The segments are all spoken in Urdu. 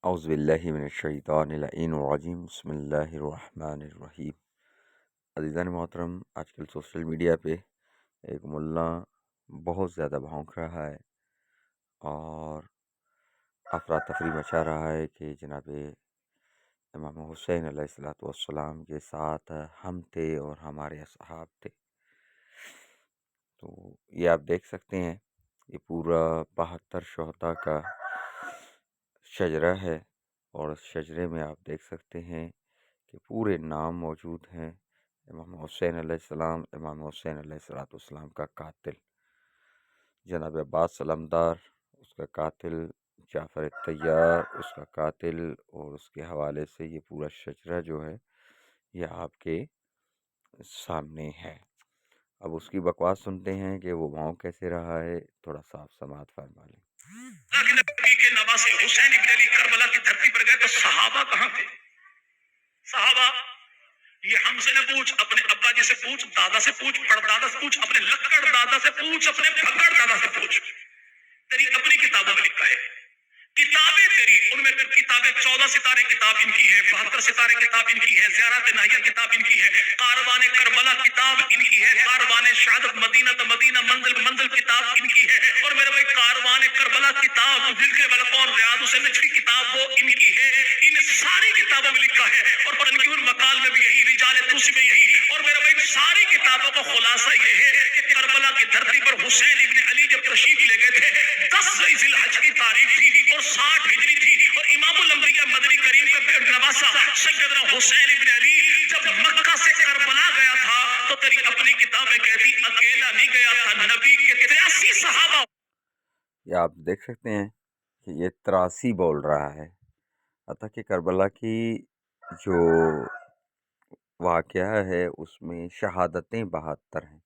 اعوذ باللہ من الشیطان اللعین الرجیم بسم اللہ الرحمن الرحیم۔ عزیزان محترم، آج کل سوشل میڈیا پہ ایک ملا بہت زیادہ بھونک رہا ہے اور افراتفری مچا رہا ہے کہ جناب امام حسین علیہ السلام کے ساتھ ہم تھے اور ہمارے اصحاب تھے۔ تو یہ آپ دیکھ سکتے ہیں، یہ پورا 72 شہداء کا شجرہ ہے اور اس شجرے میں آپ دیکھ سکتے ہیں کہ پورے نام موجود ہیں۔ امام حسین علیہ السلام، امام حسین علیہ السلام کا قاتل جناب عباس علمدار، اس کا قاتل جعفر طیار، اس کا قاتل، اور اس کے حوالے سے یہ پورا شجرہ جو ہے یہ آپ کے سامنے ہے۔ اب اس کی بکواس سنتے ہیں کہ وہ بھونک کیسے رہا ہے، تھوڑا صاف سماعت فرما لیں۔ نبی کے نواسے حسین ابن علی کربلا کی دھرتی پر گئے تو صحابہ کہاں تھے؟ صحابہ یہ ہم سے نہ پوچھ، اپنے ابا جی سے پوچھ، دادا سے پوچھ، پردادا سے پوچھ، اپنے لکڑ دادا سے پوچھ، اپنے بھگڑ دادا سے پوچھ۔ تیری اپنی کتابوں میں لکھا ہے، کتابیں تیری ان میں کتابیں 14 ستارے کتاب ان کی ہے، 72 ستارے کتاب ان کی ہے، زیارات ناہیہ کتاب ان کی ہے، کاروان کربلا کتاب ان کی ہے، کاروان شہادت مدینہ تو مدینہ منزل منزل کتاب ان کی ہے، اور میرے بھائی کاروان کربلا کتاب ذکر بلقور ریاض سے نچلی کتاب وہ ان کی ہے۔ ان ساری کتابوں میں لکھا ہے، اور تنقیح المقال میں بھی یہی، رجال توسی میں یہی، اور میرے بھائی ساری کتابوں کا خلاصہ یہ ہے کہ کربلا کی دھرتی پر حسین ابن علی جب تشریف لے گئے تھے، 10 ذی الحج کی تاریخ تھی اور 60 ہجری تھی، اور امام الانبیاء مدنی کریم کا نواسا سیدنا حسین ابن علی جب مکہ سے کربلا گیا تھا تو تیری اپنی کتابیں کہتی اکیلا نہیں گیا تھا، نبی کے 83 صحابہ۔ یہ آپ دیکھ سکتے ہیں کہ یہ 83 بول رہا ہے، حتیٰ کہ کربلا کی جو واقعہ ہے اس میں شہادتیں 72 ہیں۔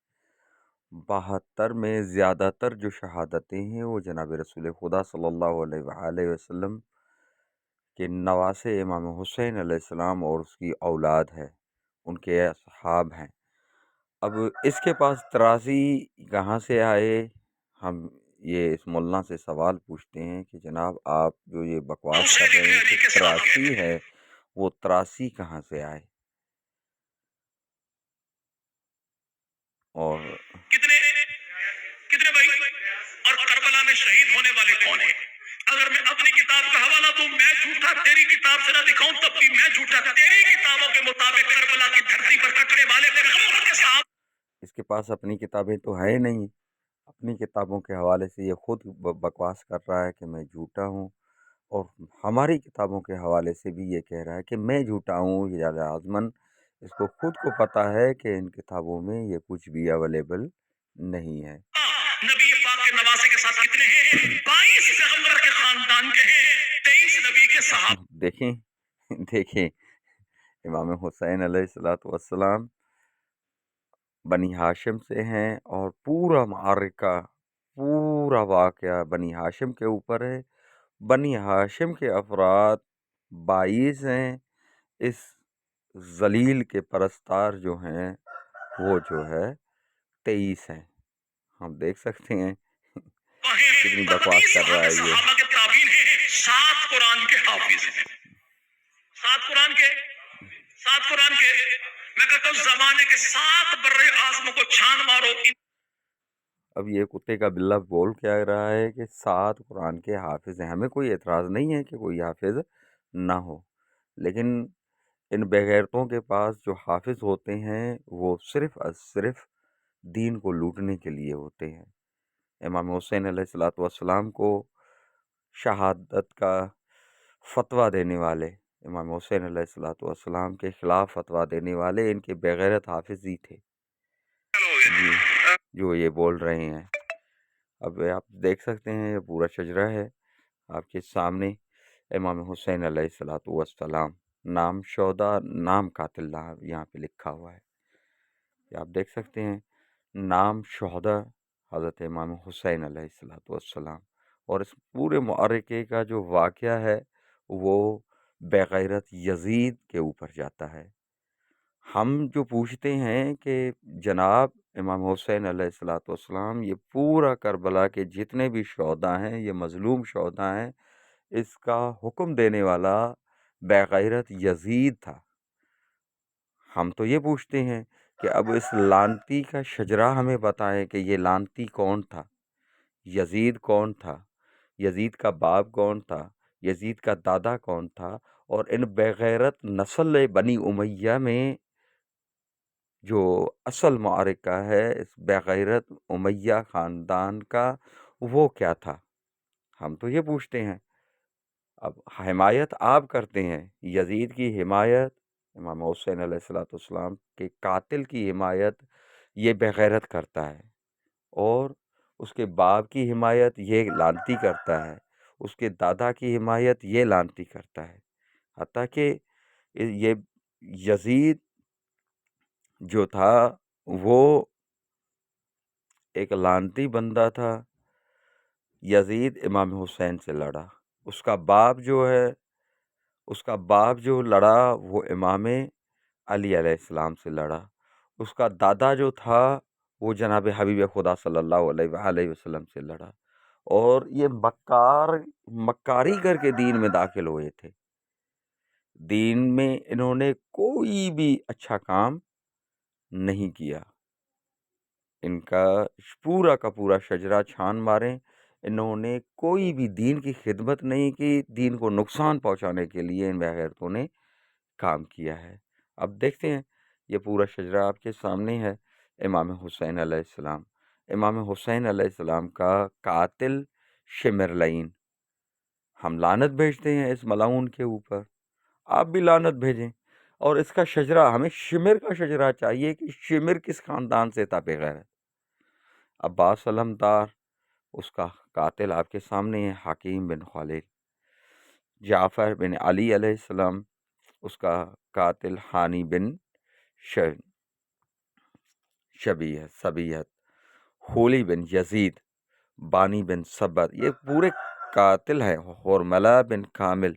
72 میں زیادہ تر جو شہادتیں ہیں وہ جناب رسول خدا صلی اللہ علیہ وآلہ وسلم کے نواسے امام حسین علیہ السلام اور اس کی اولاد ہے، ان کے اصحاب ہیں۔ اب اس کے پاس 83 کہاں سے آئے؟ ہم یہ اس مولانا سے سوال پوچھتے ہیں کہ جناب آپ جو یہ بکواس کر رہے ہیں کہ 83 ہے، وہ 83 کہاں سے آئے؟ اور کتنے بھائی اور کربلا میں شہید ہونے والے کون ہیں؟ اگر میں اپنی کتاب کا حوالہ دوں میں جھوٹا، تیری کتاب سے نہ دکھاؤں تب بھی میں جھوٹا، تیری کتابوں کے مطابق کربلا کی دھرتی پر کٹنے والے پیغمبر کے صحابہ۔ اس کے پاس اپنی کتابیں تو ہے نہیں، اپنی کتابوں کے حوالے سے یہ خود بکواس کر رہا ہے کہ میں جھوٹا ہوں، اور ہماری کتابوں کے حوالے سے بھی یہ کہہ رہا ہے کہ میں جھوٹا ہوں۔ یہ آزمن اس کو خود کو پتہ ہے کہ ان کتابوں میں یہ کچھ بھی اویلیبل نہیں ہے۔ نبی پاک کے نواسے کے ساتھ کتنے ہیں؟ 22 پیغمبر کے خاندان کے ہیں، 23 نبی کے صحابہ۔ دیکھیں امام حسین علیہ السلام بنی ہاشم سے ہیں، اور پورا معرکہ، پورا واقعہ بنی ہاشم کے اوپر ہے۔ بنی ہاشم کے افراد 22 ہیں، اس ذلیل کے پرستار جو ہیں وہ جو ہے 23 ہیں۔ ہم دیکھ سکتے ہیں کتنی بکواس کر رہا ہے یہ۔ 7 قرآن کے حافظ ہیں، 7 قرآن کے میں کہتا ہوں زمانے کے 7 برے اعظموں کو چھان مارو۔ اب یہ کتے کا بلہ بول کیا رہا ہے کہ 7 قرآن کے حافظ ہیں۔ ہمیں کوئی اعتراض نہیں ہے کہ کوئی حافظ نہ ہو، لیکن ان بغیرتوں کے پاس جو حافظ ہوتے ہیں وہ صرف اور صرف دین کو لوٹنے کے لیے ہوتے ہیں۔ امام حسین علیہ السلام کو شہادت کا فتویٰ دینے والے، امام حسین علیہ السلام کے خلاف فتویٰ دینے والے ان کے بغیرت حافظ ہی تھے جی، جو یہ بول رہے ہیں۔ اب آپ دیکھ سکتے ہیں یہ پورا شجرہ ہے آپ کے سامنے، امام حسین علیہ السلام، نام شہداء، نام قاتل یہاں پہ لکھا ہوا ہے، یہ آپ دیکھ سکتے ہیں، نام شہداء حضرت امام حسین علیہ السلام۔ اور اس پورے معرکے کا جو واقعہ ہے وہ بغیرت یزید کے اوپر جاتا ہے۔ ہم جو پوچھتے ہیں کہ جناب امام حسین علیہ السلام، یہ پورا کربلا کے جتنے بھی شہداء ہیں، یہ مظلوم شہداء ہیں، اس کا حکم دینے والا بغیرت یزید تھا۔ ہم تو یہ پوچھتے ہیں کہ اب اس لعنتی کا شجرہ ہمیں بتائیں کہ یہ لعنتی کون تھا، یزید کون تھا، یزید کا باپ کون تھا، یزید کا دادا کون تھا، اور ان بغیرت نسل بنی امیہ میں جو اصل معرکہ ہے اس بغیرت امیہ خاندان کا، وہ کیا تھا؟ ہم تو یہ پوچھتے ہیں۔ اب حمایت آپ کرتے ہیں، یزید کی حمایت، امام حسین علیہ السلام کے قاتل کی حمایت یہ بغیرت کرتا ہے، اور اس کے باپ کی حمایت یہ لعنتی کرتا ہے، اس کے دادا کی حمایت یہ لعنتی کرتا ہے، حتیٰ کہ یہ یزید جو تھا وہ ایک لعنتی بندہ تھا۔ یزید امام حسین سے لڑا، اس کا باپ جو لڑا وہ امام علی علیہ السلام سے لڑا، اس کا دادا جو تھا وہ جناب حبیب خدا صلی اللہ علیہ وآلہ وسلم سے لڑا، اور یہ مکاری کر کے دین میں داخل ہوئے تھے۔ دین میں انہوں نے کوئی بھی اچھا کام نہیں کیا، ان کا پورا شجرہ چھان ماریں، انہوں نے کوئی بھی دین کی خدمت نہیں کی، دین کو نقصان پہنچانے کے لیے ان بغیرتوں نے کام کیا ہے۔ اب دیکھتے ہیں، یہ پورا شجرہ آپ کے سامنے ہے۔ امام حسین علیہ السلام، امام حسین علیہ السلام کا قاتل شمر لعین، ہم لعنت بھیجتے ہیں اس ملعون کے اوپر، آپ بھی لعنت بھیجیں۔ اور اس کا شجرہ، ہمیں شمر کا شجرہ چاہیے کہ شمر کس خاندان سے تھا بغیرت۔ عباس علمدار، اس کا قاتل آپ کے سامنے ہے، حکیم بن خالد۔ جعفر بن علی علیہ السلام، اس کا قاتل حانی بن شبیہت۔ ہولی بن یزید، بانی بن سبت، یہ پورے قاتل ہیں۔ حرملہ بن کامل،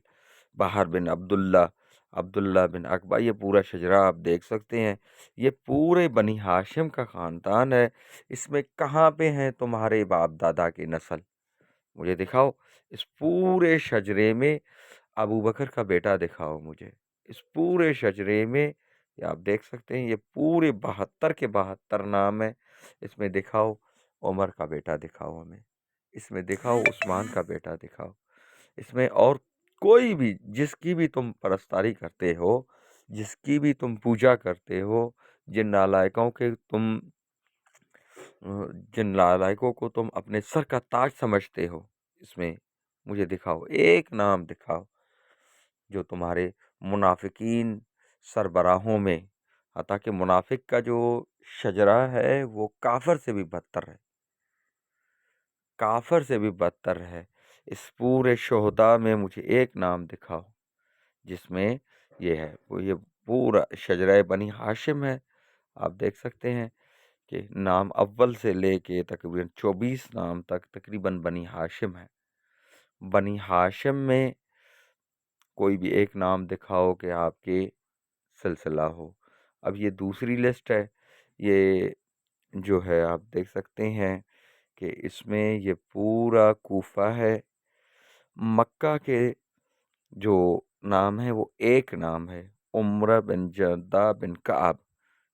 بہر بن عبداللہ بن عقبہ، یہ پورا شجرہ آپ دیکھ سکتے ہیں۔ یہ پورے بنی ہاشم کا خاندان ہے۔ اس میں کہاں پہ ہیں تمہارے باپ دادا کی نسل؟ مجھے دکھاؤ اس پورے شجرے میں، ابو بکر کا بیٹا دکھاؤ مجھے اس پورے شجرے میں۔ یہ آپ دیکھ سکتے ہیں، یہ پورے 72 کے 72 نام ہے۔ اس میں دکھاؤ عمر کا بیٹا دکھاؤ ہمیں، اس میں دکھاؤ عثمان کا بیٹا دکھاؤ، اس میں اور کوئی بھی جس کی بھی تم پرستاری کرتے ہو، جس کی بھی تم پوجا کرتے ہو، جن نالائکوں کو تم اپنے سر کا تاج سمجھتے ہو، اس میں مجھے دکھاؤ، ایک نام دکھاؤ جو تمہارے منافقین سربراہوں میں، حتیٰ کہ منافق کا جو شجرہ ہے وہ کافر سے بھی بدتر ہے، کافر سے بھی بدتر ہے۔ اس پورے شہداء میں مجھے ایک نام دکھاؤ جس میں یہ ہے، یہ پورا شجرہ بنی ہاشم ہے۔ آپ دیکھ سکتے ہیں کہ نام اول سے لے کے تقریباً 24 نام تک تقریباً بنی ہاشم ہے۔ بنی ہاشم میں کوئی بھی ایک نام دکھاؤ کہ آپ کے سلسلہ ہو۔ اب یہ دوسری لسٹ ہے، یہ جو ہے آپ دیکھ سکتے ہیں کہ اس میں یہ پورا کوفہ ہے۔ مکہ کے جو نام ہے وہ ایک نام ہے، عمرہ بن جدہ بن کعب،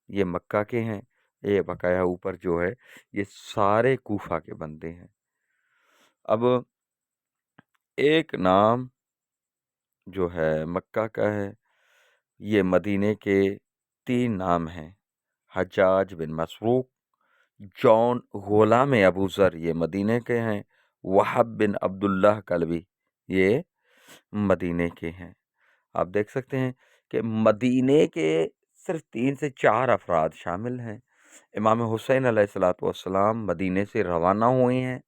یہ مکہ کے ہیں۔ یہ بقایا اوپر جو ہے یہ سارے کوفہ کے بندے ہیں۔ اب ایک نام جو ہے مکہ کا ہے، یہ مدینے کے 3 نام ہیں، حجاج بن مسروق، جون غلام ابو ذر، یہ مدینے کے ہیں، وہب بن عبداللہ کلبی، یہ مدینے کے ہیں۔ آپ دیکھ سکتے ہیں کہ مدینے کے صرف 3 سے 4 افراد شامل ہیں۔ امام حسین علیہ السلام مدینے سے روانہ ہوئے ہیں۔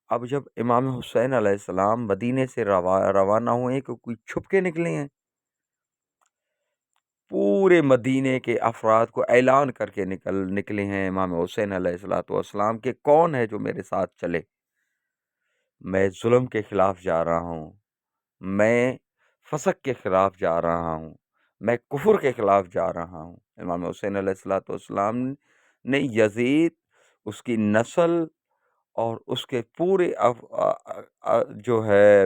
اب جب امام حسین علیہ السلام مدینے سے روانہ ہوئے کہ کوئی چھپ کے نکلے ہیں، پورے مدینے کے افراد کو اعلان کر کے نکلے ہیں امام حسین علیہ السلام کہ کون ہے جو میرے ساتھ چلے، میں ظلم کے خلاف جا رہا ہوں، میں فسق کے خلاف جا رہا ہوں، میں کفر کے خلاف جا رہا ہوں۔ امام حسین علیہ السلام نے یزید، اس کی نسل اور اس کے پورے جو ہے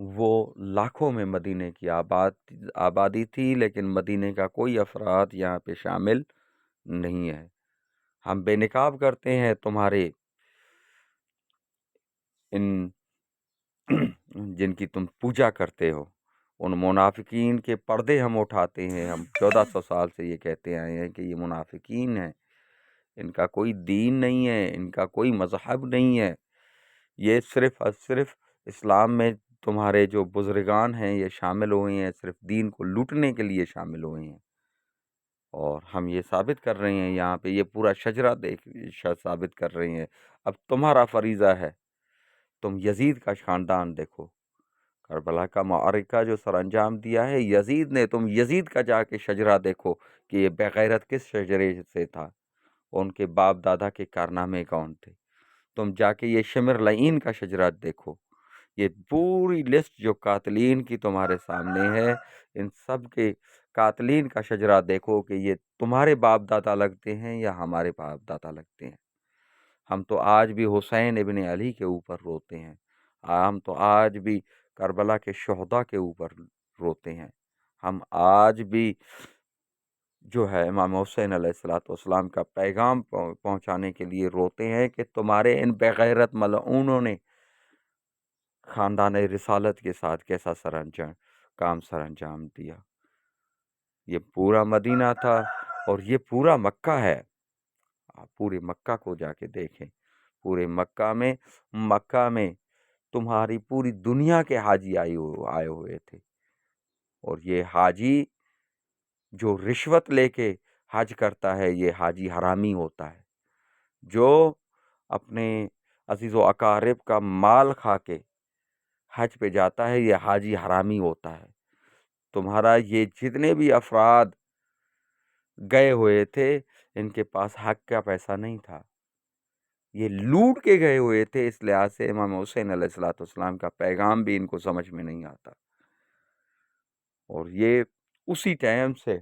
وہ لاکھوں میں مدینے کی آبادی تھی، لیکن مدینے کا کوئی افراد یہاں پہ شامل نہیں ہے۔ ہم بے نقاب کرتے ہیں تمہارے ان جن کی تم پوجا کرتے ہو، ان منافقین کے پردے ہم اٹھاتے ہیں۔ ہم 1400 سال سے یہ کہتے آئے ہیں کہ یہ منافقین ہیں، ان کا کوئی دین نہیں ہے، ان کا کوئی مذہب نہیں ہے، یہ صرف اور صرف اسلام میں تمہارے جو بزرگان ہیں یہ شامل ہوئے ہیں، صرف دین کو لوٹنے کے لیے شامل ہوئے ہیں۔ اور ہم یہ ثابت کر رہے ہیں یہاں پہ، یہ پورا شجرہ ثابت کر رہے ہیں۔ اب تمہارا فریضہ ہے، تم یزید کا خاندان دیکھو، کربلا کا معرکہ جو سر انجام دیا ہے یزید نے، تم یزید کا جا کے شجرہ دیکھو کہ یہ بغیرت کس شجرے سے تھا، ان کے باپ دادا کے کارنامے کون تھے۔ تم جا کے یہ شمر لعین کا شجرہ دیکھو، یہ پوری لسٹ جو قاتلین کی تمہارے سامنے ہے، ان سب کے قاتلین کا شجرہ دیکھو کہ یہ تمہارے باپ دادا لگتے ہیں یا ہمارے باپ دادا لگتے ہیں۔ ہم تو آج بھی حسین ابن علی کے اوپر روتے ہیں، ہم تو آج بھی کربلا کے شہداء کے اوپر روتے ہیں، ہم آج بھی جو ہے امام حسین علیہ والسلام کا پیغام پہنچانے کے لیے روتے ہیں کہ تمہارے ان بغیرت ملعونوں نے خاندان رسالت کے ساتھ کیسا کام سر انجام دیا۔ یہ پورا مدینہ تھا اور یہ پورا مکہ ہے، آپ پورے مکہ کو جا کے دیکھیں، پورے مکہ میں تمہاری پوری دنیا کے حاجی آئے ہوئے تھے، اور یہ حاجی جو رشوت لے کے حج کرتا ہے یہ حاجی حرامی ہوتا ہے، جو اپنے عزیز و اقارب کا مال کھا کے حج پہ جاتا ہے یہ حاجی حرامی ہوتا ہے۔ تمہارا یہ جتنے بھی افراد گئے ہوئے تھے ان کے پاس حق کا پیسہ نہیں تھا، یہ لوٹ کے گئے ہوئے تھے، اس لحاظ سے امام حسین علیہ والسلام کا پیغام بھی ان کو سمجھ میں نہیں آتا۔ اور یہ اسی ٹائم سے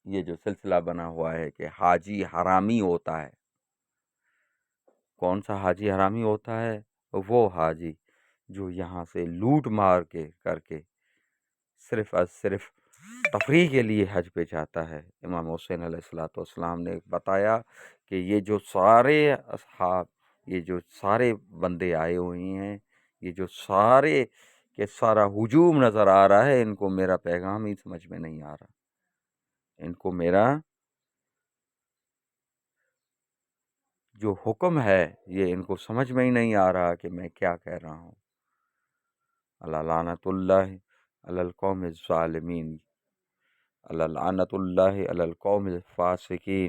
یہ جو سلسلہ بنا ہوا ہے کہ حاجی حرامی ہوتا ہے۔ کون سا حاجی حرامی ہوتا ہے؟ وہ حاجی جو یہاں سے لوٹ مار کے کر کے صرف اور صرف تفریح کے لیے حج پہ جاتا ہے۔ امام حسین علیہ والسلام نے بتایا کہ یہ جو سارے اصحاب، یہ جو سارے بندے آئے ہوئے ہیں، یہ جو سارے کہ سارا ہجوم نظر آ رہا ہے، ان کو میرا پیغام ہی سمجھ میں نہیں آ رہا، ان کو میرا جو حکم ہے یہ ان کو سمجھ میں ہی نہیں آ رہا کہ میں کیا کہہ رہا ہوں۔ اللہ لعنت اللہ علی القوم الظالمین، اللہ لعنت اللہ علی القوم الفاسقین،